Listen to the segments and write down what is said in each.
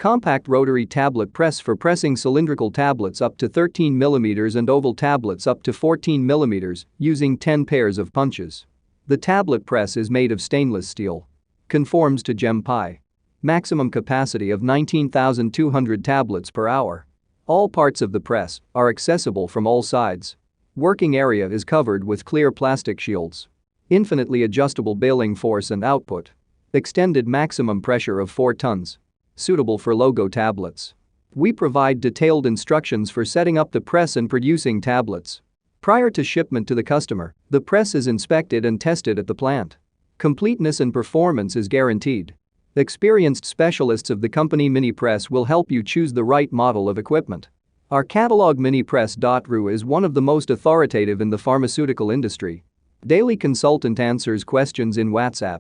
Compact rotary tablet press for pressing cylindrical tablets up to 13 mm and oval tablets up to 14 mm, using 10 pairs of punches. The tablet press is made of stainless steel. Conforms to GEM-PI. Maximum capacity of 19,200 tablets per hour. All parts of the press are accessible from all sides. Working area is covered with clear plastic shields. Infinitely adjustable baling force and output. Extended maximum pressure of 4 tons. Suitable for logo tablets. We provide detailed instructions for setting up the press and producing tablets. Prior to shipment to the customer, the press is inspected and tested at the plant. Completeness and performance is guaranteed. Experienced specialists of the company Minipress will help you choose the right model of equipment. Our catalog Minipress.ru is one of the most authoritative in the pharmaceutical industry. Daily consultant answers questions in WhatsApp.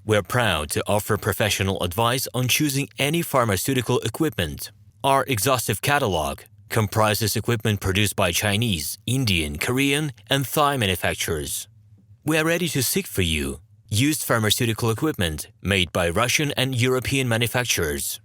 We're proud to offer professional advice on choosing any pharmaceutical equipment. Our exhaustive catalog comprises equipment produced by Chinese, Indian, Korean, and Thai manufacturers. We are ready to seek for you used pharmaceutical equipment made by Russian and European manufacturers.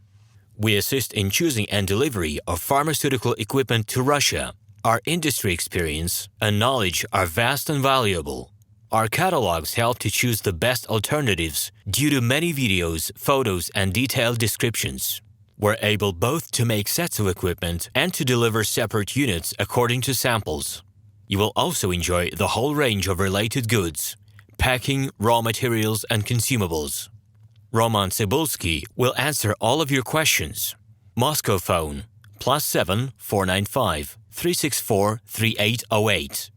We assist in choosing and delivery of pharmaceutical equipment to Russia. Our industry experience and knowledge are vast and valuable. Our catalogs help to choose the best alternatives due to many videos, photos, and detailed descriptions. We're able both to make sets of equipment and to deliver separate units according to samples. You will also enjoy the whole range of related goods, packing, raw materials, and consumables. RomanTsibulsky will answer all of your questions. Moscow phone +7 495 364 3808.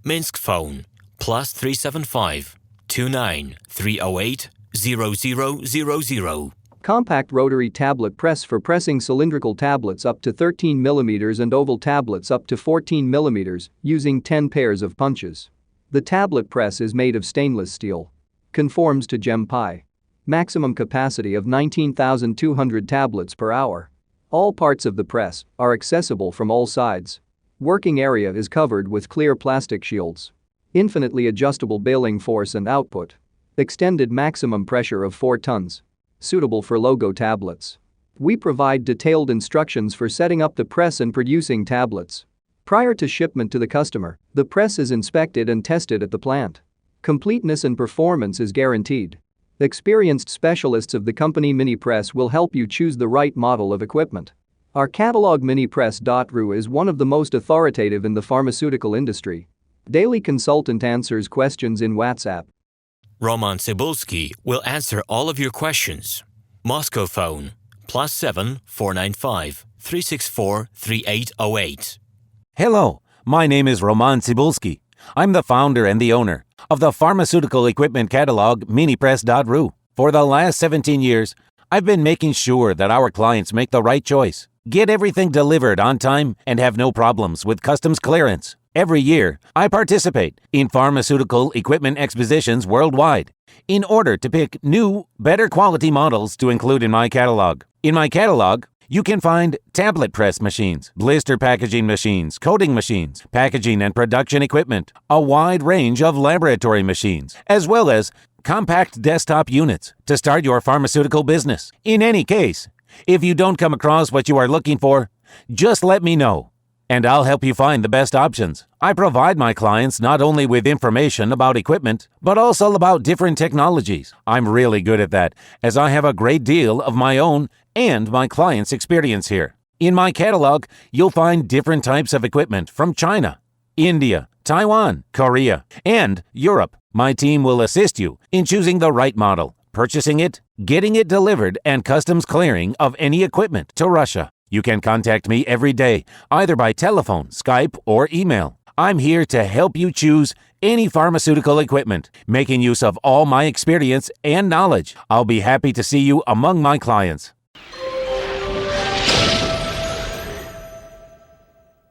Minsk phone +375 29 308 0000. Compact rotary tablet press for pressing cylindrical tablets up to 13 mm and oval tablets up to 14 mm, using 10 pairs of punches. The tablet press is made of stainless steel. Conforms to GEM-PI. Maximum capacity of 19,200 tablets per hour. All parts of the press are accessible from all sides. Working area is covered with clear plastic shields. Infinitely adjustable baling force and output. Extended maximum pressure of 4 tons. Suitable for logo tablets. We provide detailed instructions for setting up the press and producing tablets. Prior to shipment to the customer, the press is inspected and tested at the plant. Completeness and performance is guaranteed. Experienced specialists of the company Minipress will help you choose the right model of equipment. Our catalog Minipress.ru is one of the most authoritative in the pharmaceutical industry. Daily consultant answers questions in WhatsApp. RomanTsibulsky will answer all of your questions. Moscow phone +7 495 364 3808. Hello, my name is RomanTsibulsky. I'm the founder and the owner of the pharmaceutical equipment catalog Minipress.ru. For the last 17 years, I've been making sure that our clients make the right choice, get everything delivered on time, and have no problems with customs clearance. Every year, I participate in pharmaceutical equipment expositions worldwide in order to pick new, better quality models to include in my catalog. In my catalog, you can find tablet press machines, blister packaging machines, coating machines, packaging and production equipment, a wide range of laboratory machines, as well as compact desktop units to start your pharmaceutical business. In any case, if you don't come across what you are looking for, just let me know, and I'll help you find the best options. I provide my clients not only with information about equipment, but also about different technologies. I'm really good at that, as I have a great deal of my own and my clients' experience here. In my catalog, you'll find different types of equipment from China, India, Taiwan, Korea, and Europe. My team will assist you in choosing the right model, purchasing it, getting it delivered, and customs clearing of any equipment to Russia. You can contact me every day, either by telephone, Skype, or email. I'm here to help you choose any pharmaceutical equipment, making use of all my experience and knowledge. I'll be happy to see you among my clients.